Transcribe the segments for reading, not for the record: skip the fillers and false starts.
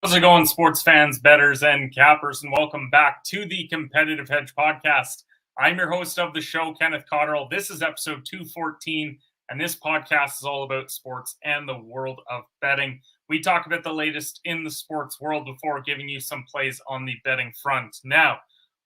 How's it going, sports fans, bettors, and cappers, and welcome back to the Competitive Hedge podcast. I'm your host of the show, Kenneth. This is episode 214, and this podcast is all about sports and the world of betting. We talk about the latest in the sports world before giving you some plays on the betting front. Now,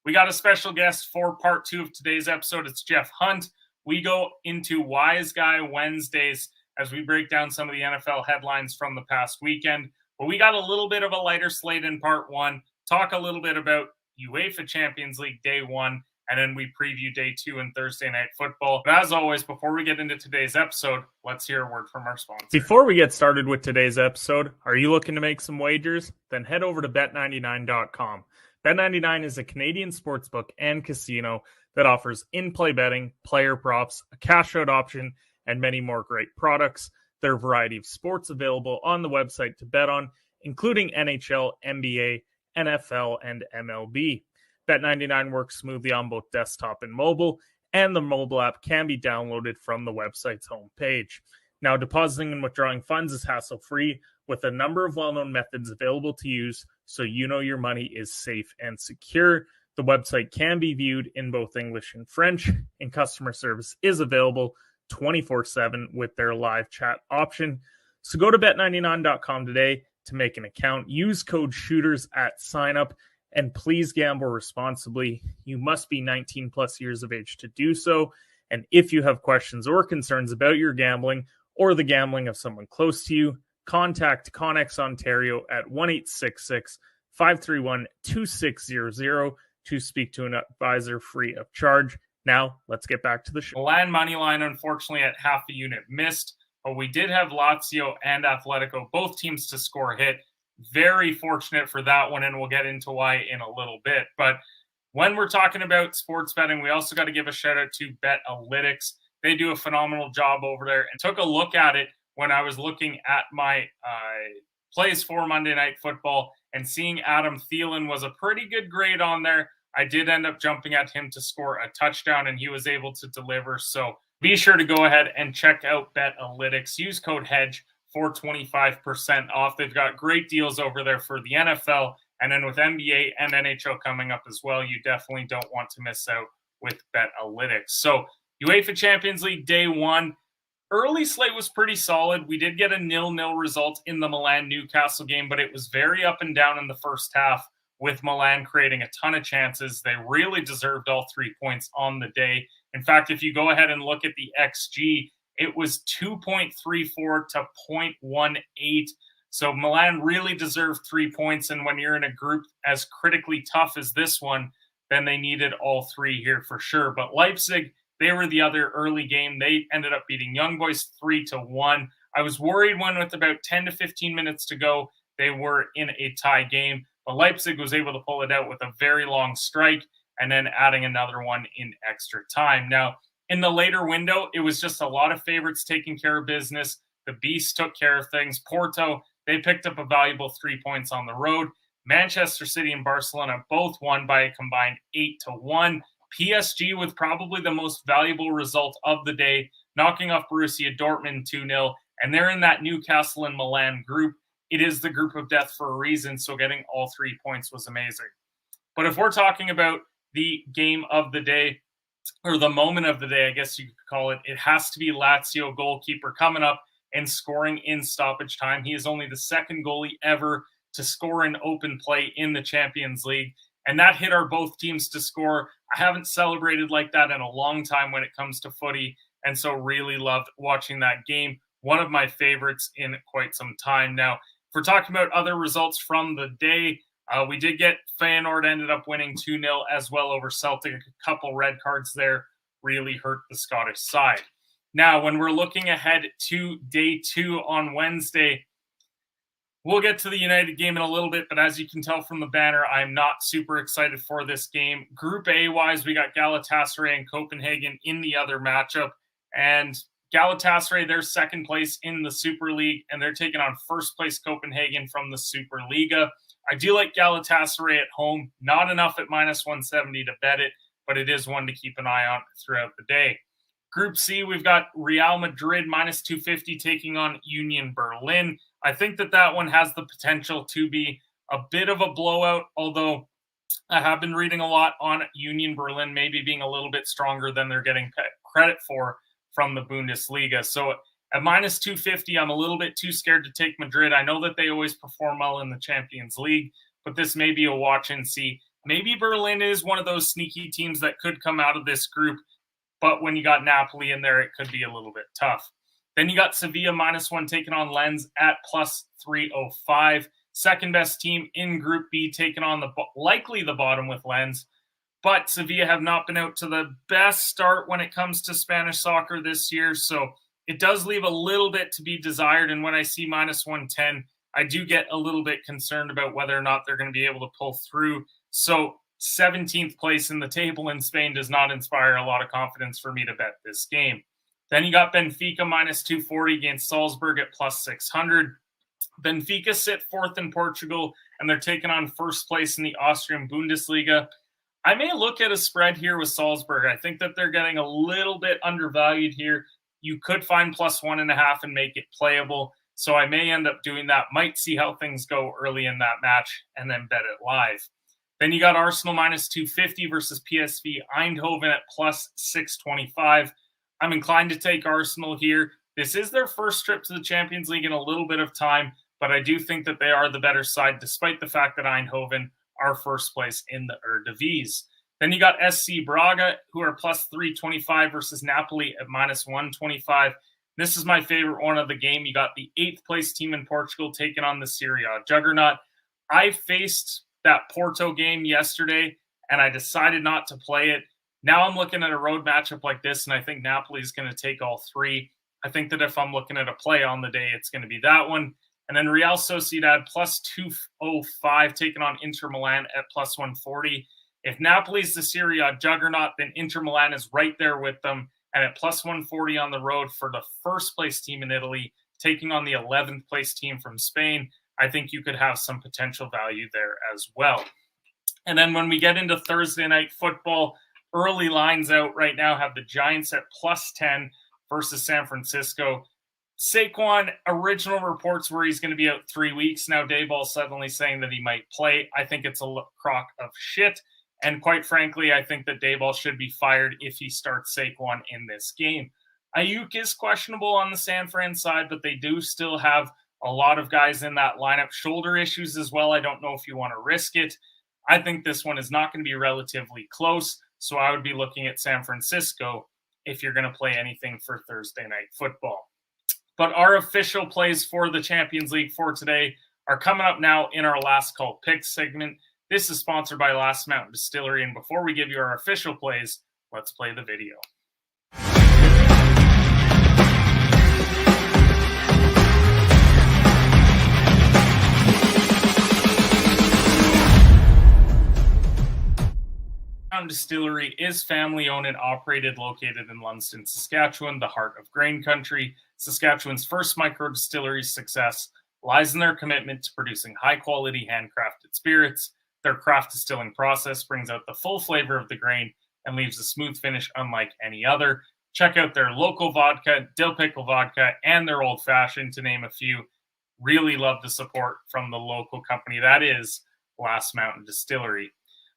we got a special guest for part two of today's episode. It's Jeff Hunt. We go into Wise Guy Wednesdays as we break down some of the NFL headlines from the past weekend. But we got a little bit of a lighter slate in part one, talk a little bit about UEFA Champions League Day 1, and then we preview Day 2 and Thursday Night Football. But as always, before we get into today's episode, let's hear a word from our sponsor. Before we get started with today's episode, are you looking to make some wagers? Then head over to bet99.com. Bet99 is a Canadian sportsbook and casino that offers in-play betting, player props, a cash-out option, and many more great products. There are a variety of sports available on the website to bet on, including NHL, NBA, NFL, and MLB. Bet99 works smoothly on both desktop and mobile, and the mobile app can be downloaded from the website's homepage. Now, depositing and withdrawing funds is hassle-free with a number of well-known methods available to use, so you know your money is safe and secure. The website can be viewed in both English and French, and customer service is available 24/7 with their live chat option. So go to bet99.com today to make an account. Use code SHOOTERS at sign up, and please gamble responsibly. You must be 19 plus years of age to do so. And if you have questions or concerns about your gambling or the gambling of someone close to you, contact Connex Ontario at 1-866-531-2600 to speak to an advisor free of charge. Now, let's get back to the show. Milan moneyline, unfortunately, at half a unit missed, but we did have Lazio and Atletico, both teams to score hit. Very fortunate for that one, and we'll get into why in a little bit. But when we're talking about sports betting, we also got to give a shout out to Betalytics. They do a phenomenal job over there, and took a look at it when I was looking at my plays for Monday Night Football, and seeing Adam Thielen was a pretty good grade on there. I did end up jumping at him to score a touchdown, and he was able to deliver. So be sure to go ahead and check out Betalytics. Use code HEDGE for 25% off. They've got great deals over there for the NFL, and then with NBA and NHL coming up as well, you definitely don't want to miss out with Betalytics. So UEFA Champions League Day 1. Early slate was pretty solid. We did get a 0-0 result in the Milan-Newcastle game, but it was very up and down in the first half, with Milan creating a ton of chances. They really deserved all 3 points on the day. In fact, if you go ahead and look at the XG, it was 2.34 to 0.18. So Milan really deserved 3 points. And when you're in a group as critically tough as this one, then they needed all three here for sure. But Leipzig, they were the other early game. They ended up beating Young Boys 3-1. I was worried when with about 10 to 15 minutes to go, they were in a tie game. But Leipzig was able to pull it out with a very long strike and then adding another one in extra time. Now, in the later window, it was just a lot of favorites taking care of business. The Beast took care of things. Porto, they picked up a valuable 3 points on the road. Manchester City and Barcelona both won by a combined 8-1. PSG with probably the most valuable result of the day, knocking off Borussia Dortmund 2-0. And they're in that Newcastle and Milan group. It is the group of death for a reason, so getting all 3 points was amazing. But if we're talking about the game of the day, or the moment of the day, I guess you could call it, it has to be Lazio goalkeeper coming up and scoring in stoppage time. He is only the second goalie ever to score in open play in the Champions League. And that hit our both teams to score. I haven't celebrated like that in a long time when it comes to footy. And so really loved watching that game. One of my favorites in quite some time. Now, if we're talking about other results from the day, we did get Feyenoord ended up winning 2-0 as well over Celtic. A couple red cards there really hurt the Scottish side. Now, when we're looking ahead to day 2 on Wednesday, we'll get to the United game in a little bit, but as you can tell from the banner, I'm not super excited for this game. Group A-wise, we got Galatasaray and Copenhagen in the other matchup, and Galatasaray, they're second place in the Super League, and they're taking on first place Copenhagen from the Superliga. I do like Galatasaray at home, not enough at minus 170 to bet it, but it is one to keep an eye on throughout the day. Group C, we've got Real Madrid minus 250 taking on Union Berlin. I think that one has the potential to be a bit of a blowout, although I have been reading a lot on Union Berlin maybe being a little bit stronger than they're getting credit for from the Bundesliga. So at minus 250, I'm a little bit too scared to take Madrid. I know that they always perform well in the Champions League, but this may be a watch and see. Maybe Berlin is one of those sneaky teams that could come out of this group, but when you got Napoli in there, it could be a little bit tough. Then you got Sevilla -1 taking on Lens at plus 305. Second best team in Group B taking on likely the bottom with Lens. But Sevilla have not been out to the best start when it comes to Spanish soccer this year. So it does leave a little bit to be desired. And when I see minus 110, I do get a little bit concerned about whether or not they're going to be able to pull through. So 17th place in the table in Spain does not inspire a lot of confidence for me to bet this game. Then you got Benfica minus 240 against Salzburg at plus 600. Benfica sit fourth in Portugal, and they're taking on first place in the Austrian Bundesliga. I may look at a spread here with Salzburg. I think that they're getting a little bit undervalued here. You could find plus 1.5 and make it playable. So I may end up doing that. Might see how things go early in that match and then bet it live. Then you got Arsenal minus 250 versus PSV Eindhoven at plus 625. I'm inclined to take Arsenal here. This is their first trip to the Champions League in a little bit of time, but I do think that they are the better side, despite the fact that Eindhoven are first place in the Eredivisie. Then you got SC Braga, who are plus 325 versus Napoli at minus 125. This is my favorite one of the game. You got the 8th place team in Portugal taking on the Serie A juggernaut. I faced that Porto game yesterday, and I decided not to play it. Now I'm looking at a road matchup like this, and I think Napoli is going to take all three. I think that if I'm looking at a play on the day, it's going to be that one. And then Real Sociedad plus 205 taking on Inter Milan at plus 140. If Napoli's the Serie A juggernaut, then Inter Milan is right there with them. And at plus 140 on the road for the first place team in Italy, taking on the 11th place team from Spain, I think you could have some potential value there as well. And then when we get into Thursday night football, early lines out right now have the Giants at plus 10 versus San Francisco. Saquon, original reports were he's going to be out 3 weeks. Now Dayball's suddenly saying that he might play. I think it's a crock of shit. And quite frankly, I think that Dayball should be fired if he starts Saquon in this game. Ayuk is questionable on the San Fran side, but they do still have a lot of guys in that lineup. Shoulder issues as well. I don't know if you want to risk it. I think this one is not going to be relatively close. So I would be looking at San Francisco if you're going to play anything for Thursday night football. But our official plays for the Champions League for today are coming up now in our last call picks segment. This is sponsored by Last Mountain Distillery. And before we give you our official plays, let's play the video. Mountain Distillery is family-owned and operated, located in Lumsden, Saskatchewan, the heart of grain country. Saskatchewan's first micro-distillery success lies in their commitment to producing high-quality handcrafted spirits. Their craft distilling process brings out the full flavor of the grain and leaves a smooth finish unlike any other. Check out their local vodka, dill pickle vodka, and their old-fashioned, to name a few. Really love the support from the local company. That is Last Mountain Distillery.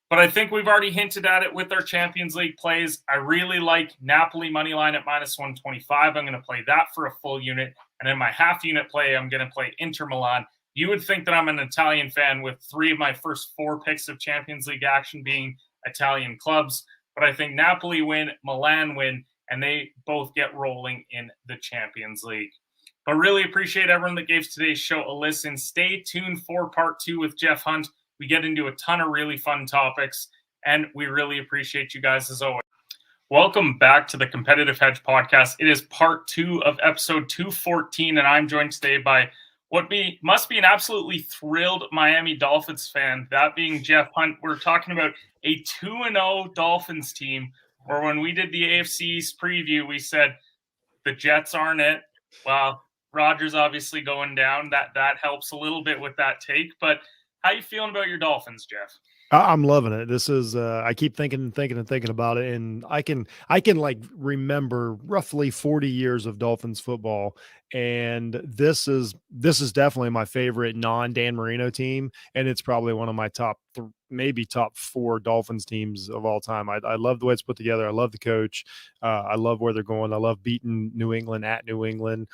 But I think we've already hinted at it with our Champions League plays. I really like Napoli moneyline at minus 125. I'm going to play that for a full unit. And in my half unit play, I'm going to play Inter Milan You would think that I'm an Italian fan with 3 of my first 4 picks of Champions League action being Italian clubs, but I think Napoli win, Milan win, and they both get rolling in the Champions League. But really appreciate everyone that gave today's show a listen. Stay tuned for part 2 with Jeff Hunt. We get into a ton of really fun topics, and we really appreciate you guys as always. Welcome back to the Competitive Hedge podcast. It is part 2 of episode 214, and I'm joined today by must be an absolutely thrilled Miami Dolphins fan, that being Jeff Hunt. We're talking about a 2-0 Dolphins team, where when we did the AFC East preview, we said the Jets aren't it. Well, Rodgers obviously going down. That helps a little bit with that take. But how you feeling about your Dolphins, Jeff? I'm loving it. This is I keep thinking about it, and I can like remember roughly 40 years of Dolphins football, and this is definitely my favorite non-Dan Marino team, and it's probably one of my maybe top 4 Dolphins teams of all time. I love the way it's put together. I love the coach. I love where they're going. I love beating New England at New England.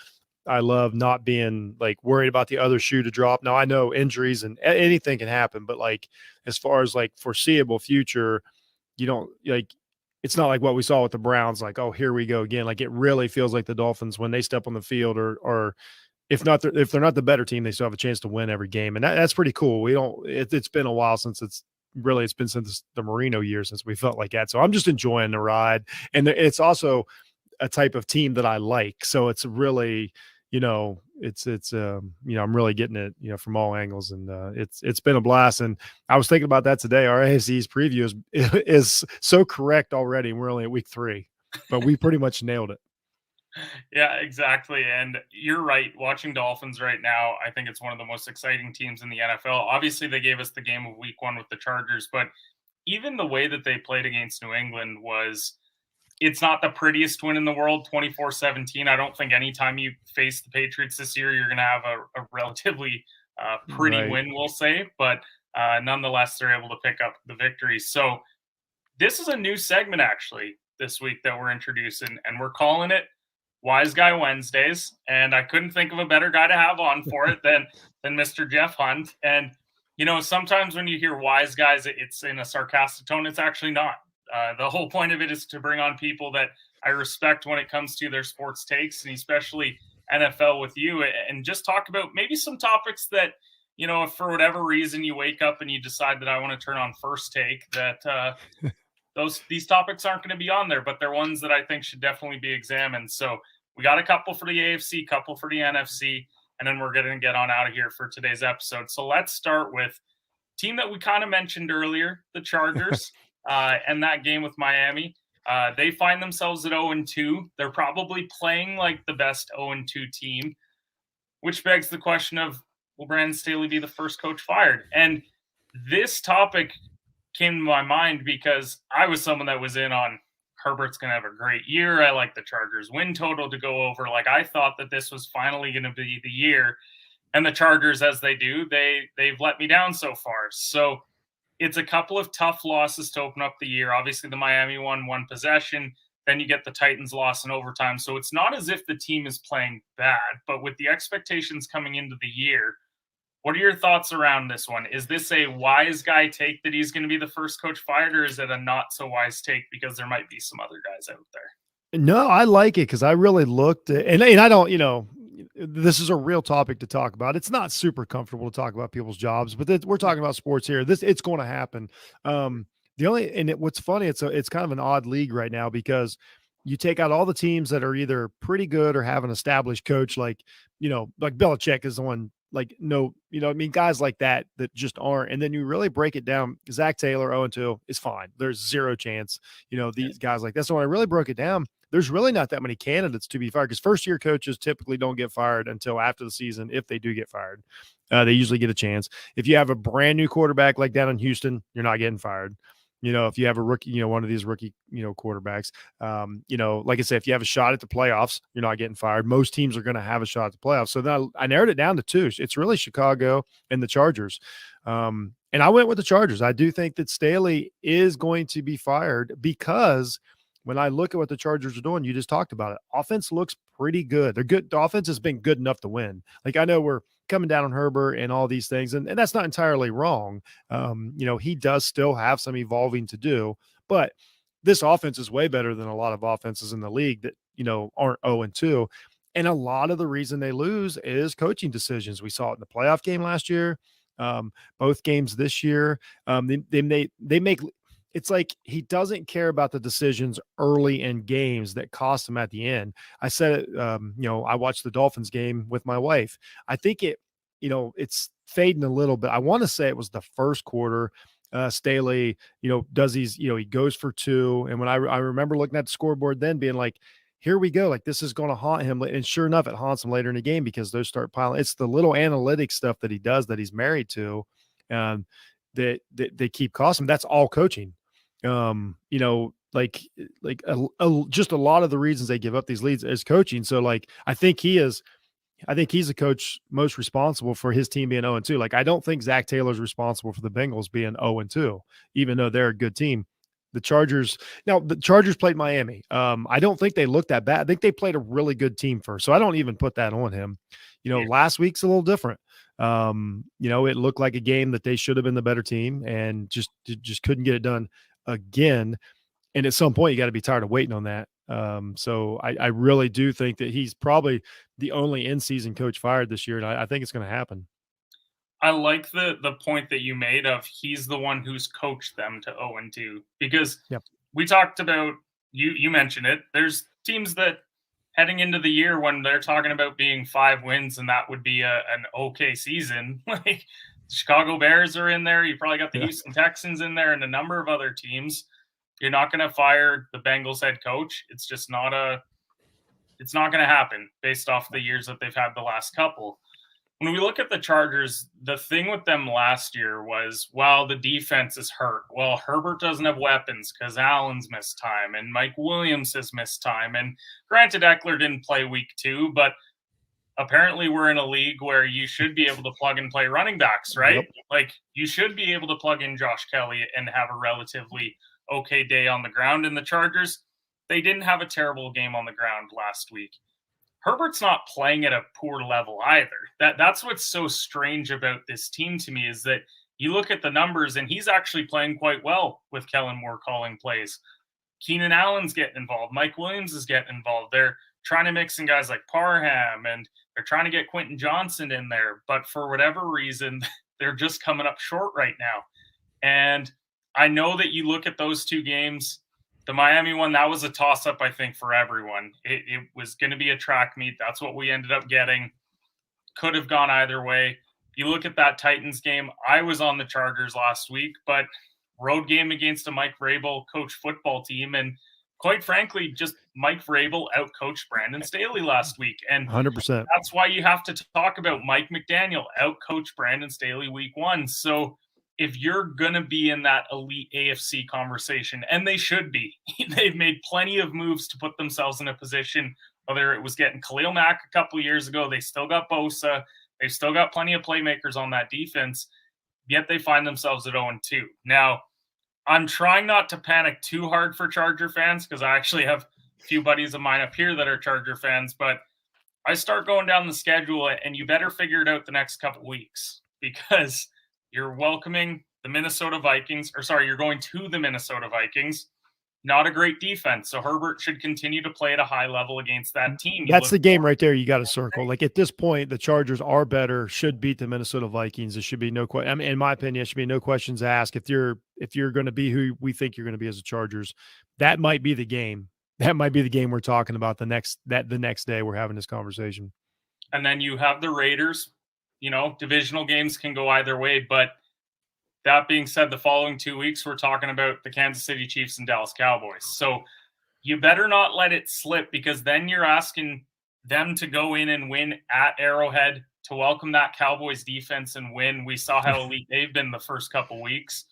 I love not being like worried about the other shoe to drop. Now I know injuries and anything can happen, but like as far as like foreseeable future, you don't like, it's not like what we saw with the Browns, like, oh, here we go again. Like it really feels like the Dolphins when they step on the field, or if they're not the better team, they still have a chance to win every game. And that's pretty cool. It's been a while since it's been since the Marino year since we felt like that. So I'm just enjoying the ride. And it's also a type of team that I like. So it's really, I'm really getting it, from all angles, and it's been a blast. And I was thinking about that today. Our AFC's preview is so correct already. We're only at week 3, but we pretty much nailed it. Yeah, exactly. And you're right. Watching Dolphins right now, I think it's one of the most exciting teams in the NFL. Obviously, they gave us the game of week 1 with the Chargers, but even the way that they played against New England it's not the prettiest win in the world, 24-17. I don't think anytime you face the Patriots this year, you're going to have a relatively pretty win, we'll say. But nonetheless, they're able to pick up the victory. So this is a new segment, actually, this week that we're introducing, and we're calling it Wise Guy Wednesdays. And I couldn't think of a better guy to have on for it than Mr. Jeff Hunt. And, sometimes when you hear wise guys, it's in a sarcastic tone. It's actually not. The whole point of it is to bring on people that I respect when it comes to their sports takes, and especially NFL with you, and just talk about maybe some topics that, if for whatever reason you wake up and you decide that I want to turn on First Take, that these topics aren't going to be on there, but they're ones that I think should definitely be examined. So we got a couple for the AFC, couple for the NFC, and then we're going to get on out of here for today's episode. So let's start with team that we kind of mentioned earlier, the Chargers. And that game with Miami, they find themselves at 0-2. They're probably playing like the best 0-2 team, which begs the question of, will Brandon Staley be the first coach fired? And this topic came to my mind because I was someone that was in on Herbert's going to have a great year. I like the Chargers win total to go over. Like I thought that this was finally going to be the year. And the Chargers, as they do, they've let me down so far. So it's a couple of tough losses to open up the year. Obviously, the Miami one possession. Then you get the Titans loss in overtime. So it's not as if the team is playing bad, but with the expectations coming into the year, what are your thoughts around this one? Is this a wise guy take that he's going to be the first coach fired, or is it a not so wise take because there might be some other guys out there? No, I like it because I really looked at, and I don't, this is a real topic to talk about. It's not super comfortable to talk about people's jobs, but we're talking about sports here. It's going to happen. What's funny, it's kind of an odd league right now because you take out all the teams that are either pretty good or have an established coach, like Belichick is the one, guys like that just aren't. And then you really break it down. Zach Taylor, 0-2 is fine. There's zero chance, these guys like that. So when I really broke it down, there's really not that many candidates to be fired because first-year coaches typically don't get fired until after the season. If they do get fired, they usually get a chance. If you have a brand new quarterback like down in Houston, you're not getting fired. If you have a rookie, one of these rookie, quarterbacks, like I said, if you have a shot at the playoffs, you're not getting fired. Most teams are going to have a shot at the playoffs. So then I narrowed it down to 2. It's really Chicago and the Chargers. And I went with the Chargers. I do think that Staley is going to be fired because when I look at what the Chargers are doing, you just talked about it. Offense looks pretty good. They're good. The offense has been good enough to win. Like I know we're coming down on Herbert and all these things. And that's not entirely wrong. He does still have some evolving to do, but this offense is way better than a lot of offenses in the league that, aren't 0-2. And a lot of the reason they lose is coaching decisions. We saw it in the playoff game last year, both games this year. They make it's like he doesn't care about the decisions early in games that cost him at the end. I said it, I watched the Dolphins game with my wife. I think it's fading a little bit. I want to say it was the first quarter. Staley, does he goes for 2. And when I remember looking at the scoreboard then being like, here we go. Like, this is going to haunt him. And sure enough, it haunts him later in the game because those start piling. It's the little analytic stuff that he does that he's married to, that they keep costing him. That's all coaching. Just a lot of the reasons they give up these leads is coaching. So like, I think he's the coach most responsible for his team being 0-2. Like, I don't think Zach Taylor's responsible for the Bengals being 0-2, even though they're a good team. The Chargers played Miami. I don't think they looked that bad. I think they played a really good team first. So I don't even put that on him. Last week's a little different. It looked like a game that they should have been the better team and just couldn't get it done again. And at some point you got to be tired of waiting on that. So I really do think that he's probably the only in-season coach fired this year. And I think it's going to happen. I like the point that you made of he's the one who's coached them to 0-2, because we talked about, you mentioned it. There's teams that heading into the year when they're talking about being 5 wins and that would be an okay season. Like, Chicago Bears are in there. You probably got the Houston Texans in there and a number of other teams. You're not going to fire the Bengals head coach. It's just not going to happen based off the years that they've had the last couple. When we look at the Chargers, the thing with them last year was, well, the defense is hurt. Well, Herbert doesn't have weapons because Allen's missed time and Mike Williams has missed time. And granted, Eckler didn't play week 2, but apparently we're in a league where you should be able to plug and play running backs, right? Yep. Like, you should be able to plug in Josh Kelly and have a relatively okay day on the ground. And the Chargers, they didn't have a terrible game on the ground last week. Herbert's not playing at a poor level either. That's what's so strange about this team to me, is that you look at the numbers and he's actually playing quite well with Kellen Moore calling plays. Keenan Allen's getting involved. Mike Williams is getting involved. They're trying to mix in guys like Parham, and they're trying to get Quentin Johnson in there. But for whatever reason, they're just coming up short right now. And I know that you look at those 2 games, the Miami one, that was a toss-up, I think, for everyone. It was going to be a track meet. That's what we ended up getting. Could have gone either way. You look at that Titans game, I was on the Chargers last week, but road game against a Mike Vrabel coach football team. And quite frankly, just Mike Vrabel outcoached Brandon Staley last week. And 100%. That's why you have to talk about Mike McDaniel outcoached Brandon Staley week 1. So if you're going to be in that elite AFC conversation, and they should be, they've made plenty of moves to put themselves in a position, whether it was getting Khalil Mack a couple of years ago, they still got Bosa, they've still got plenty of playmakers on that defense, yet they find themselves at 0-2. Now, I'm trying not to panic too hard for Charger fans, because I actually have a few buddies of mine up here that are Charger fans, but I start going down the schedule, and you better figure it out the next couple of weeks, because you're welcoming the Minnesota Vikings, you're going to the Minnesota Vikings. Not a great defense. So Herbert should continue to play at a high level against that team. That's the game right there you got to circle. Like, at this point, the Chargers are better, should beat the Minnesota Vikings. There should be no question. I mean, in my opinion, it should be no questions asked. If you're going to be who we think you're going to be as a Chargers, that might be the game. That might be the game we're talking about the next day we're having this conversation. And then you have the Raiders. Divisional games can go either way, but that being said, the following 2 weeks, we're talking about the Kansas City Chiefs and Dallas Cowboys. So you better not let it slip, because then you're asking them to go in and win at Arrowhead, to welcome that Cowboys defense and win. We saw how elite they've been the first couple weeks.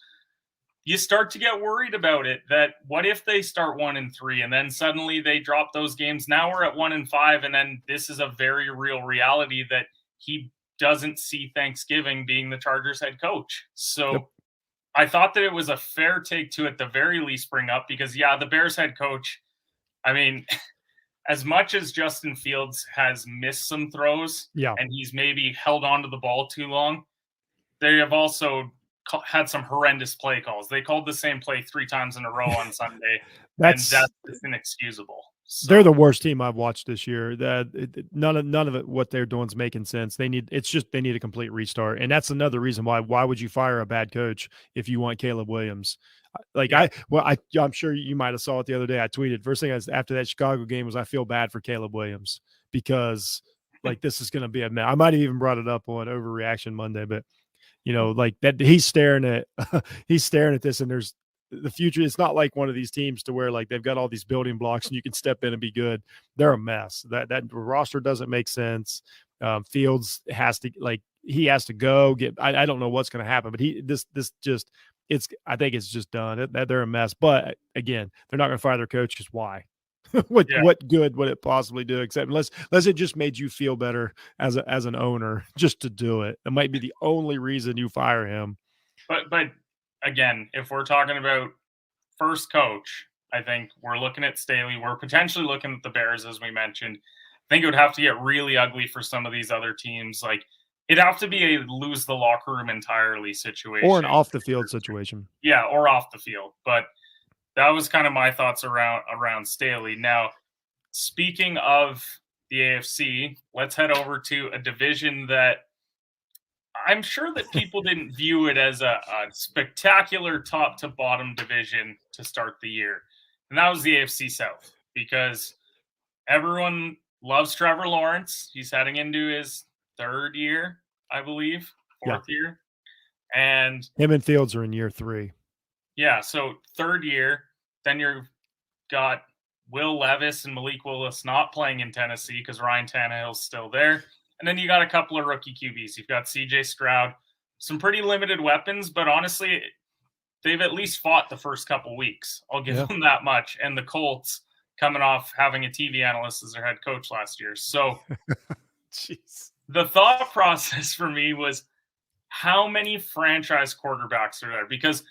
You start to get worried about it, that what if they start 1-3 and then suddenly they drop those games? Now we're at 1-5, and then this is a very real reality that he doesn't see Thanksgiving being the Chargers head coach. So I thought that it was a fair take to at the very least bring up, because the Bears head coach, I mean, as much as Justin Fields has missed some throws, Yeah. and he's maybe held onto the ball too long, they have also had some horrendous play calls. They called the same play 3 times in a row on Sunday, and that's just inexcusable. So, they're the worst team I've watched this year. None of it, what they're doing is making sense. They need a complete restart, and that's another reason why. Why would you fire a bad coach if you want Caleb Williams? Like yeah. I'm sure you might have saw it the other day. I tweeted first thing after that Chicago game was I feel bad for Caleb Williams because like this is going to be a mess. I might have even brought it up on Overreaction Monday, but like that he's staring at this, and there's the future. It's not like one of these teams to where like they've got all these building blocks and you can step in and be good. They're a mess. That roster doesn't make sense. Fields has to go get. I don't know what's going to happen, but I think it's just done. They're a mess. But again, they're not going to fire their coach because why? What good would it possibly do except unless it just made you feel better as an owner just to do it? It might be the only reason you fire him. But again, if we're talking about first coach, I think we're looking at Staley. We're potentially looking at the Bears, as we mentioned. I think it would have to get really ugly for some of these other teams. Like it'd have to be a lose the locker room entirely situation, or an off the field situation. Yeah, or off the field. But that was kind of my thoughts around Staley. Now, speaking of the AFC, let's head over to a division that I'm sure that people didn't view it as a spectacular top to bottom division to start the year. And that was the AFC South because everyone loves Trevor Lawrence. He's heading into his 3rd year, I believe, 4th year. And him and Fields are in year 3. Yeah, so 3rd year, then you've got Will Levis and Malik Willis not playing in Tennessee because Ryan Tannehill's still there. And then you got a couple of rookie QBs. You've got CJ Stroud, some pretty limited weapons, but honestly, they've at least fought the first couple weeks. I'll give them that much. And the Colts coming off having a TV analyst as their head coach last year. So the thought process for me was how many franchise quarterbacks are there? Because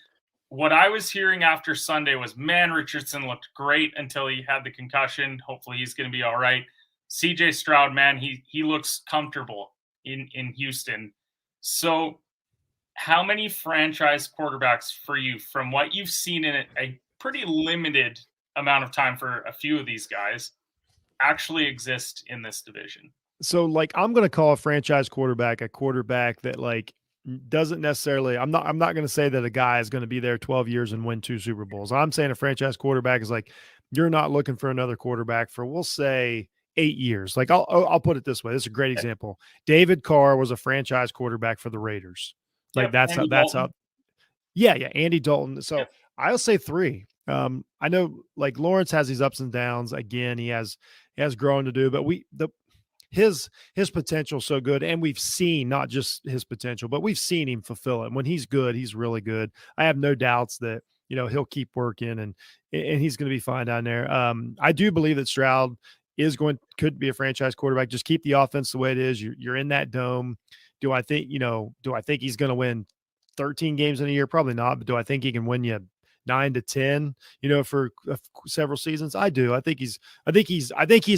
what I was hearing after Sunday was, man, Richardson looked great until he had the concussion. Hopefully he's going to be all right. CJ Stroud, man, he looks comfortable in Houston. So how many franchise quarterbacks for you, from what you've seen in a pretty limited amount of time for a few of these guys, actually exist in this division? So like I'm going to call a franchise quarterback a quarterback that like doesn't necessarily, I'm not going to say that a guy is going to be there 12 years and win 2 Super Bowls. I'm saying a franchise quarterback is like, you're not looking for another quarterback for, we'll say 8 years. Like I'll put it this way. This is a great example. David Carr was a franchise quarterback for the Raiders. Like that's how. Yeah. Andy Dalton. So I'll say 3. I know like Lawrence has these ups and downs. Again, he has growing to do, but his potential so good, and we've seen not just his potential, but we've seen him fulfill it. When he's good, he's really good. I have no doubts that he'll keep working and he's going to be fine down there. I do believe that Stroud could be a franchise quarterback. Just keep the offense the way it is. You're in that dome. Do I think he's going to win 13 games in a year? Probably not. But do I think he can win you 9 to 10, for several seasons? I do. I think he's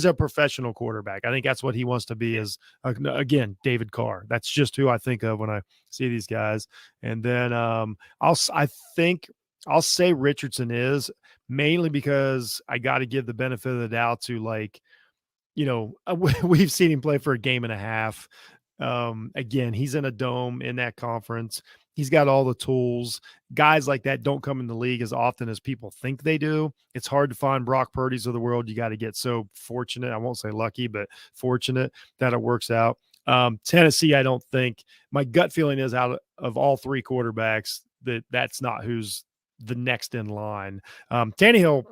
a professional quarterback. I think that's what he wants to be, is again, David Carr. That's just who I think of when I see these guys. And then I'll say Richardson is, mainly because I got to give the benefit of the doubt to, like, we've seen him play for a game and a half. Again, he's in a dome in that conference. He's got all the tools. Guys like that don't come in the league as often as people think they do. It's hard to find Brock Purdy's of the world. You got to get so fortunate. I won't say lucky, but fortunate that it works out. Tennessee, I don't think, my gut feeling is, out of all 3 quarterbacks, that's not who's the next in line. Tannehill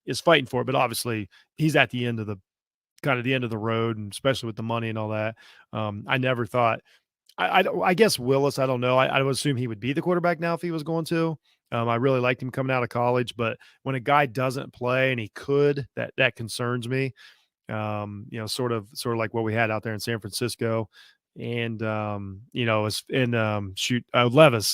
is fighting for it, but obviously he's at the end of the road, and especially with the money and all that. I never thought. I guess Willis, I don't know. I would assume he would be the quarterback now if he was going to. I really liked him coming out of college, but when a guy doesn't play and he could, that concerns me. Sort of like what we had out there in San Francisco. And Levis.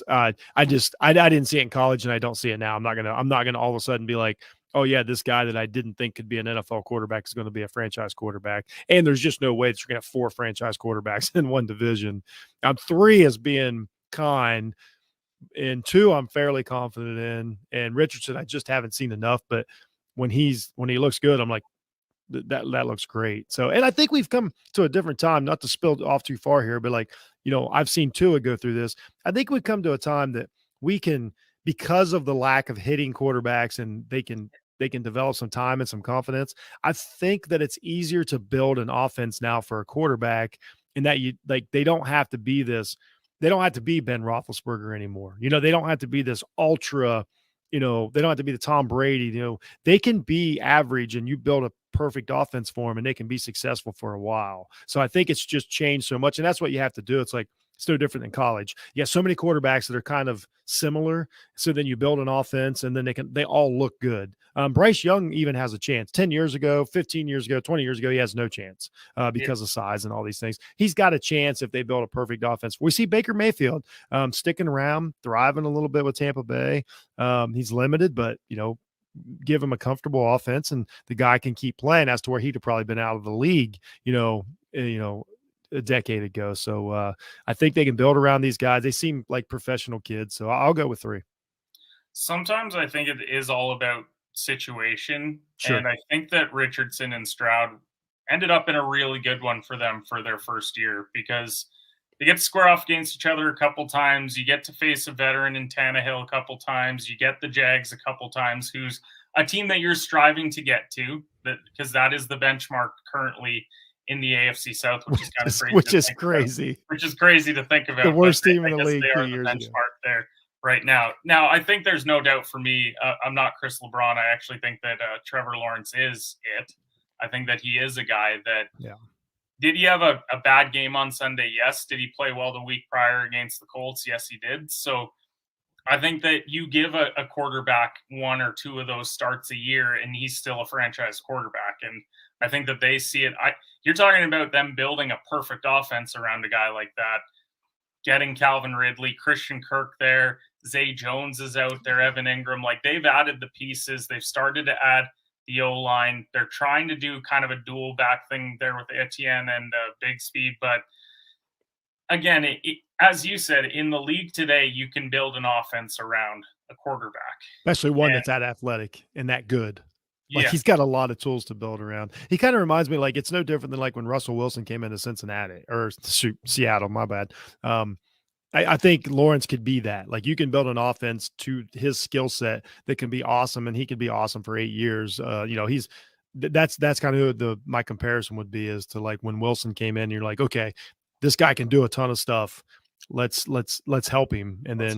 I didn't see it in college, and I don't see it now. I'm not gonna all of a sudden be like, oh yeah, this guy that I didn't think could be an NFL quarterback is going to be a franchise quarterback. And there's just no way that you're going to have 4 franchise quarterbacks in one division. 3 is being kind, and 2 I'm fairly confident in. And Richardson, I just haven't seen enough, but when he looks good, I'm like, that looks great. So, and I think we've come to a different time, not to spill off too far here, but like, I've seen Tua go through this. I think we've come to a time that we can, because of the lack of hitting quarterbacks, and they can develop some time and some confidence. I think that it's easier to build an offense now for a quarterback, in that they don't have to be this, they don't have to be Ben Roethlisberger anymore. They don't have to be this ultra, they don't have to be the Tom Brady. They can be average, and you build a perfect offense for them, and they can be successful for a while. So I think it's just changed so much, and that's what you have to do. It's like, it's no different than college. You have so many quarterbacks that are kind of similar. So then you build an offense, and then they all look good. Bryce Young even has a chance. 10 years ago, 15 years ago, 20 years ago, he has no chance because of size and all these things. He's got a chance if they build a perfect offense. We see Baker Mayfield sticking around, thriving a little bit with Tampa Bay. He's limited, but give him a comfortable offense, and the guy can keep playing, as to where he'd have probably been out of the league, a decade ago. So I think they can build around these guys. They seem like professional kids. So I'll go with 3. Sometimes I think it is all about situation. Sure. And I think that Richardson and Stroud ended up in a really good one for them for their first year, because they get to square off against each other a couple times. You get to face a veteran in Tannehill a couple times. You get the Jags a couple times, who's a team that you're striving to get to, because that is the benchmark currently in the AFC South, which is kind of crazy. Which is crazy to think about. The worst team in the league. They are the benchmark there right now. Now, I think there's no doubt for me. I'm not Chris LeBron. I actually think that Trevor Lawrence is it. I think that he is a guy that. Yeah. Did he have a bad game on Sunday? Yes. Did he play well the week prior against the Colts? Yes, he did. So I think that you give a quarterback 1 or 2 of those starts a year, and he's still a franchise quarterback. And I think that they see it. You're talking about them building a perfect offense around a guy like that, getting Calvin Ridley, Christian Kirk there, Zay Jones is out there, Evan Ingram. Like, they've added the pieces. They've started to add the O-line. They're trying to do kind of a dual back thing there with Etienne and Big Speed. But again, as you said, in the league today, you can build an offense around a quarterback. Especially one that's that athletic and that good. Like, Yeah. he's got a lot of tools to build around. He kind of reminds me, like, it's no different than like when Russell Wilson came into Cincinnati, or Seattle, my bad. I think Lawrence could be that. Like, you can build an offense to his skill set that can be awesome, and he could be awesome for 8 years. That's kind of my comparison would be, is to like when Wilson came in, you're like, okay, this guy can do a ton of stuff. Let's help him, and then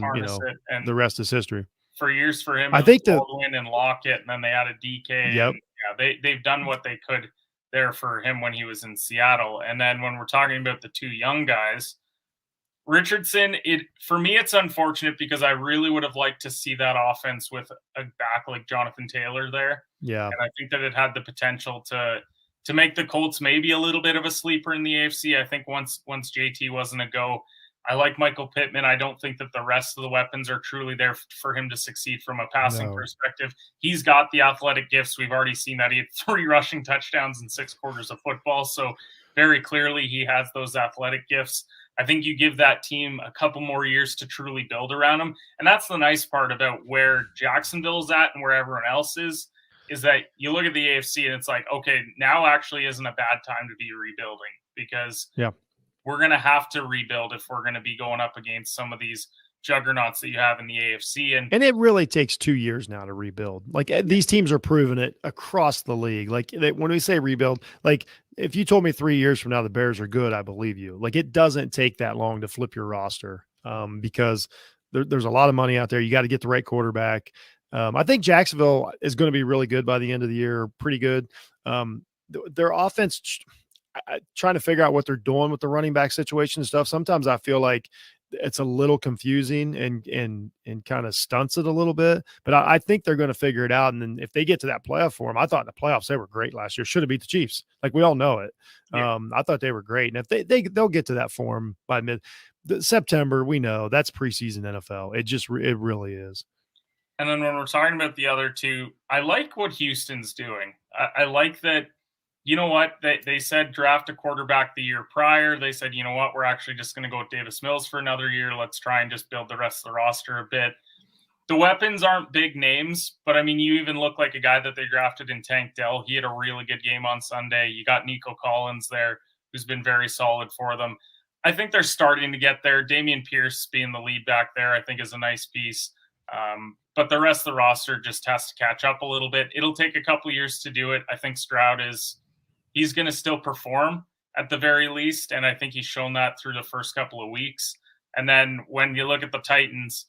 the rest is history. For years for him, I think Baldwin and Lockett, and then they added DK. Yep. They've done what they could there for him when he was in Seattle. And then when we're talking about the 2 young guys, Richardson, for me, it's unfortunate, because I really would have liked to see that offense with a back like Jonathan Taylor there. Yeah. And I think that it had the potential to make the Colts maybe a little bit of a sleeper in the AFC. I think once JT wasn't a go, I like Michael Pittman. I don't think that the rest of the weapons are truly there for him to succeed from a passing perspective. He's got the athletic gifts. We've already seen that. He had 3 rushing touchdowns in 6 quarters of football. So very clearly he has those athletic gifts. I think you give that team a couple more years to truly build around him. And that's the nice part about where Jacksonville's at and where everyone else is that you look at the AFC and it's like, okay, now actually isn't a bad time to be rebuilding, because we're going to have to rebuild if we're going to be going up against some of these juggernauts that you have in the AFC. And it really takes 2 years now to rebuild. Like, these teams are proving it across the league. Like, when we say rebuild, like, if you told me 3 years from now the Bears are good, I believe you. Like, it doesn't take that long to flip your roster, because there's a lot of money out there. You got to get the right quarterback. I think Jacksonville is going to be really good by the end of the year, pretty good. Their offense, trying to figure out what they're doing with the running back situation and stuff. Sometimes I feel like it's a little confusing and kind of stunts it a little bit, but I think they're going to figure it out. And then if they get to that playoff form, I thought in the playoffs they were great last year. Should have beat the Chiefs. Like, we all know it. Yeah. I thought they were great. And if they'll get to that form by September, we know that's preseason NFL. It really is. And then when we're talking about the other two, I like what Houston's doing. I like that, you know what, they said draft a quarterback the year prior. They said, you know what, we're actually just going to go with Davis Mills for another year. Let's try and just build the rest of the roster a bit. The weapons aren't big names, but I mean, you even look like a guy that they drafted in Tank Dell. He had a really good game on Sunday. You got Nico Collins there, who's been very solid for them. I think they're starting to get there. Damian Pierce being the lead back there, I think, is a nice piece. But the rest of the roster just has to catch up a little bit. It'll take a couple years to do it. I think Stroud he's going to still perform at the very least. And I think he's shown that through the first couple of weeks. And then when you look at the Titans,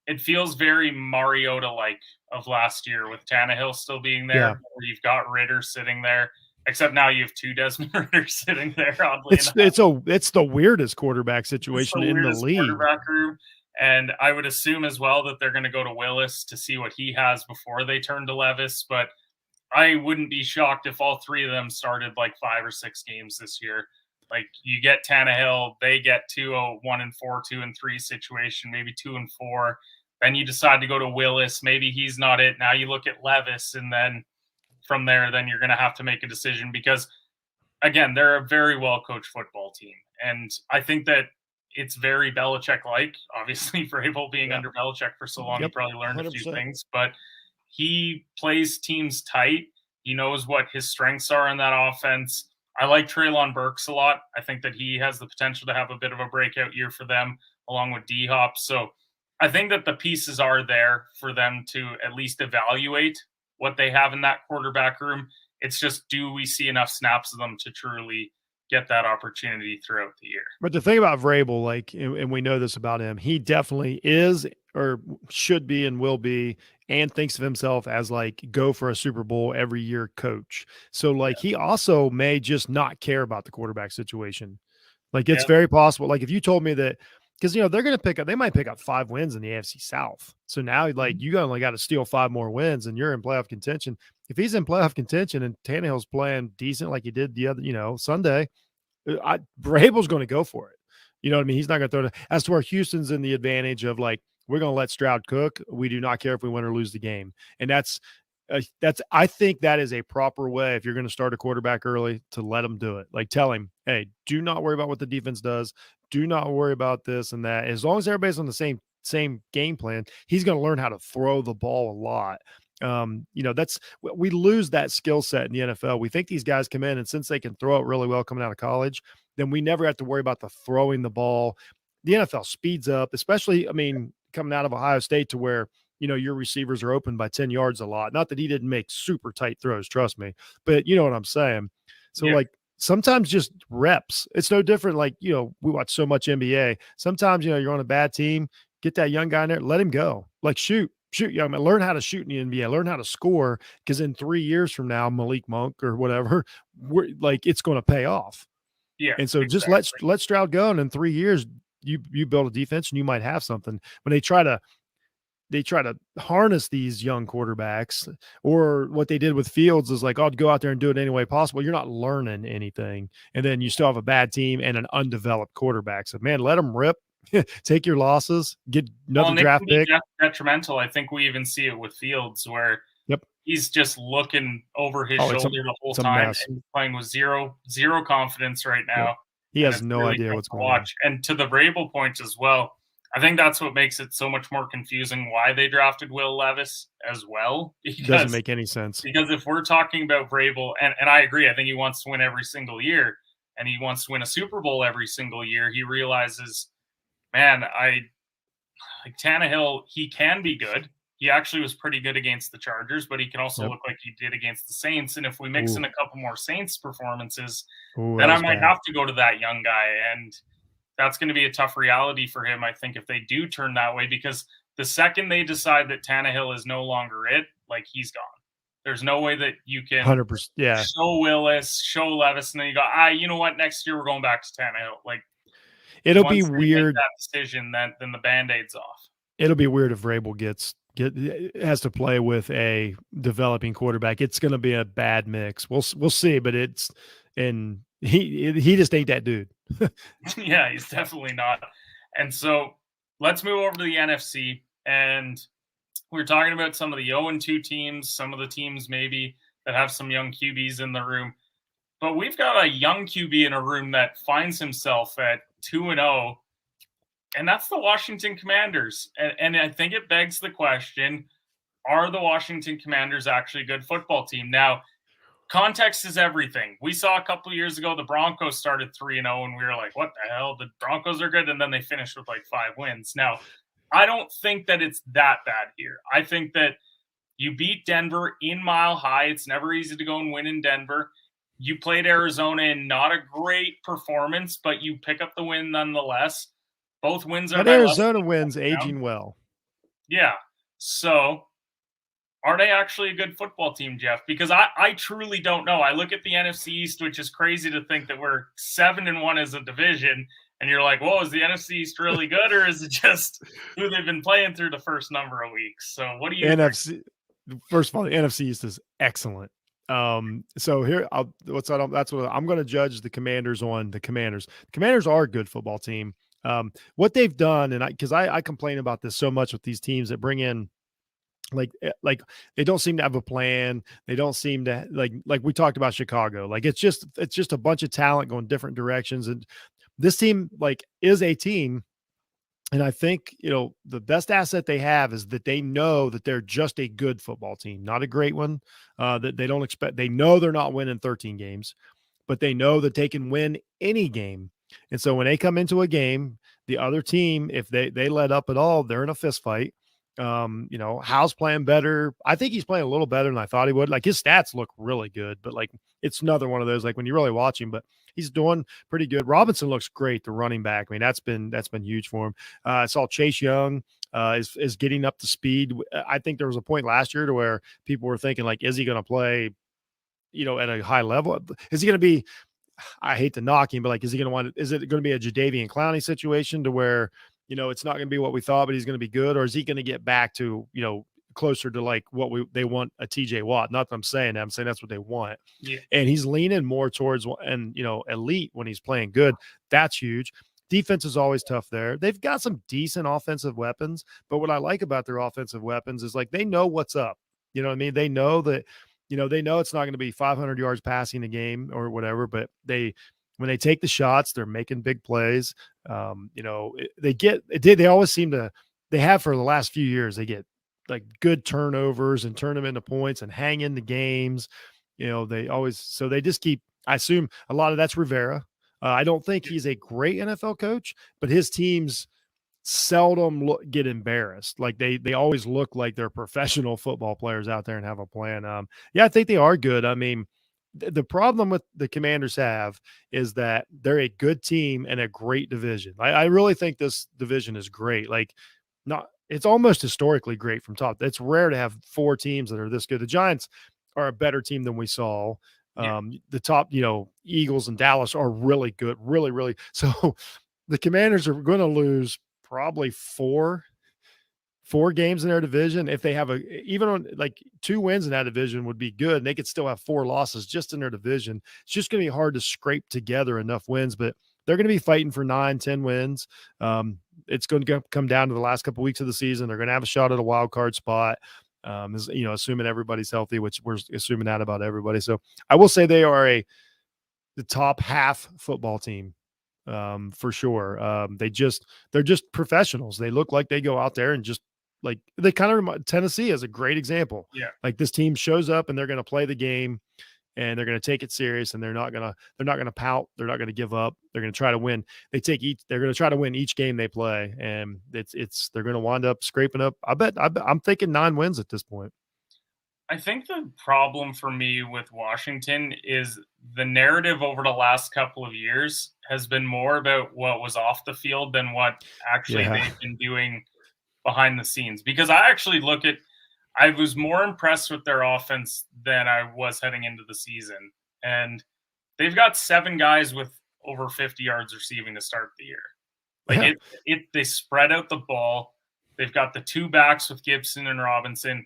it feels very Mariota-like of last year with Tannehill still being there. Yeah. Where you've got Ritter sitting there, except now you have two Desmond Ritters sitting there. Oddly It's enough. it's the weirdest quarterback situation in the league. Quarterback room. And I would assume as well that they're going to go to Willis to see what he has before they turn to Levis. But I wouldn't be shocked if all three of them started like 5 or 6 games this year. Like you get Tannehill, they get to a 1-4, 2-3 situation, maybe 2-4. Then you decide to go to Willis. Maybe he's not it. Now you look at Levis, and then from there, then you're going to have to make a decision because, again, they're a very well coached football team, and I think that it's very Belichick-like. Obviously, Vrabel being under Belichick for so long, he probably learned 100%. A few things, but he plays teams tight. He knows what his strengths are in that offense. I like Treylon Burks a lot. I think that he has the potential to have a bit of a breakout year for them, along with D-Hop. So I think that the pieces are there for them to at least evaluate what they have in that quarterback room. It's just, do we see enough snaps of them to truly get that opportunity throughout the year? But the thing about Vrabel, like, and we know this about him, he definitely is or should be and will be and thinks of himself as like go for a Super Bowl every year coach. So like he also may just not care about the quarterback situation. Like it's very possible. Like if you told me that, because they're going to pick up, they might pick up 5 wins in the AFC South. So now like you only got to steal 5 more wins and you're in playoff contention. If he's in playoff contention and Tannehill's playing decent like he did the other, Sunday, Vrabel's going to go for it. You know what I mean? He's not going to throw it. As to where Houston's in the advantage of like, we're going to let Stroud cook. We do not care if we win or lose the game. And I think that is a proper way if you're going to start a quarterback early to let him do it. Like tell him, hey, do not worry about what the defense does. Do not worry about this and that. As long as everybody's on the same game plan, he's going to learn how to throw the ball a lot. We lose that skill set in the NFL. We think these guys come in and since they can throw it really well coming out of college, then we never have to worry about the throwing the ball. The NFL speeds up, especially, coming out of Ohio State to where, your receivers are open by 10 yards a lot. Not that he didn't make super tight throws, trust me, but you know what I'm saying? So like sometimes just reps. It's no different. Like, we watch so much NBA. Sometimes, you're on a bad team, get that young guy in there, let him go. Like shoot, young man, learn how to shoot in the NBA, learn how to score. Because in 3 years from now, Malik Monk or whatever, it's going to pay off. Yeah. And so just let Stroud go. And in 3 years, you build a defense and you might have something. When they try to harness these young quarterbacks, or what they did with Fields is like, oh, go out there and do it any way possible. You're not learning anything. And then you still have a bad team and an undeveloped quarterback. So man, let them rip. Take your losses, get another draft pick. Detrimental. I think we even see it with Fields where he's just looking over his shoulder the whole time and playing with zero confidence right now. He has no idea what's going on. And to the Vrabel point as well, I think that's what makes it so much more confusing why they drafted Will Levis as well. It doesn't make any sense. Because if we're talking about Vrabel, and I agree, I think he wants to win every single year, and he wants to win a Super Bowl every single year, he realizes, man, like Tannehill, he can be good. He actually was pretty good against the Chargers, but he can also look like he did against the Saints. And if we mix in a couple more Saints performances, then I might have to go to that young guy. And that's going to be a tough reality for him, I think, if they do turn that way, because the second they decide that Tannehill is no longer it, like he's gone. There's no way that you can 100%, show Willis, show Levis, and then you go, you know what? Next year we're going back to Tannehill. Like, it'll be weird. That decision, then the Band-Aid's off. It'll be weird if Vrabel has to play with a developing quarterback. It's going to be a bad mix. We'll see, but he just ain't that dude. Yeah, he's definitely not. And so let's move over to the NFC. And We were talking about some of the 0-2 teams, some of the teams maybe that have some young QBs in the room. But we've got a young QB in a room that finds himself at 2-0, and that's the Washington Commanders. And I think it begs the question, are the Washington Commanders actually a good football team? Now, context is everything. We saw a couple of years ago the Broncos started 3-0, and we were like, what the hell? The Broncos are good, and then they finished with like 5 wins. Now, I don't think that it's that bad here. I think that you beat Denver in Mile High. It's never easy to go and win in Denver. You played Arizona in not a great performance, but you pick up the win nonetheless. Both wins are That by less Arizona than a wins touchdown. aging well. Yeah. So are they actually a good football team, Jeff? Because I truly don't know. I look at the NFC East, which is crazy to think that we're 7-1 as a division, and you're like, whoa, is the NFC East really good, or is it just who they've been playing through the first number of weeks? So what do you think? First of all, the NFC East is excellent. So here, that's what I'm going to judge the Commanders on. The Commanders are a good football team. What they've done, and because I complain about this so much with these teams that bring in like they don't seem to have a plan. They don't seem to like we talked about Chicago. Like it's just a bunch of talent going different directions. And this team is a team. And I think, the best asset they have is that they know that they're just a good football team, not a great one. That they don't expect. They know they're not winning 13 games, but they know that they can win any game. And so when they come into a game, the other team, if they let up at all, they're in a fist fight. Hal's playing better. I think he's playing a little better than I thought he would. Like his stats look really good, but it's another one of those, when you really watch him, but he's doing pretty good. Robinson looks great, the running back. I mean, that's been huge for him. I saw Chase Young is getting up to speed. I think there was a point last year to where people were thinking is he going to play, at a high level? Is he going to be, I hate to knock him, but is he going to is it going to be a Jadeveon Clowney situation to where, it's not going to be what we thought, but he's going to be good? Or is he going to get back to, closer to what they want a TJ Watt? Not that I'm saying that. I'm saying that's what they want. Yeah. And he's leaning more towards, and, elite when he's playing good. That's huge. Defense is always tough there. They've got some decent offensive weapons, but what I like about their offensive weapons is they know what's up. You know what I mean? They know that, they know it's not going to be 500 yards passing a game or whatever, but when they take the shots, they're making big plays. They always seem to, they have for the last few years, they get good turnovers and turn them into points and hang in the games. They just keep, I assume a lot of that's Rivera. I don't think he's a great NFL coach, but his teams seldom get embarrassed. They always look like they're professional football players out there and have a plan. I think they are good. I mean, the problem with the Commanders have is that they're a good team and a great division. I really think this division is great. It's almost historically great from top. It's rare to have 4 teams that are this good. The Giants are a better team than we saw. The top, Eagles and Dallas are really good, really, really. So the Commanders are going to lose probably four games in their division. If they have even on 2 wins in that division would be good. And they could still have 4 losses just in their division. It's just going to be hard to scrape together enough wins, but they're going to be fighting for 9-10 wins. It's going to come down to the last couple of weeks of the season. They're going to have a shot at a wild card spot. Assuming everybody's healthy, which we're assuming that about everybody. So I will say they are the top half football team. For sure. They're just professionals. They look like they go out there and just they kind of remind, Tennessee is a great example. Yeah. This team shows up and they're going to play the game and they're going to take it serious and they're not going to pout. They're not going to give up. They're going to try to win. They're going to try to win each game they play. And they're going to wind up scraping up. I'm thinking 9 wins at this point. I think the problem for me with Washington is the narrative over the last couple of years has been more about what was off the field than what actually they've been doing behind the scenes. Because I was more impressed with their offense than I was heading into the season. And they've got 7 guys with over 50 yards receiving to start the year. They spread out the ball. They've got the 2 backs with Gibson and Robinson.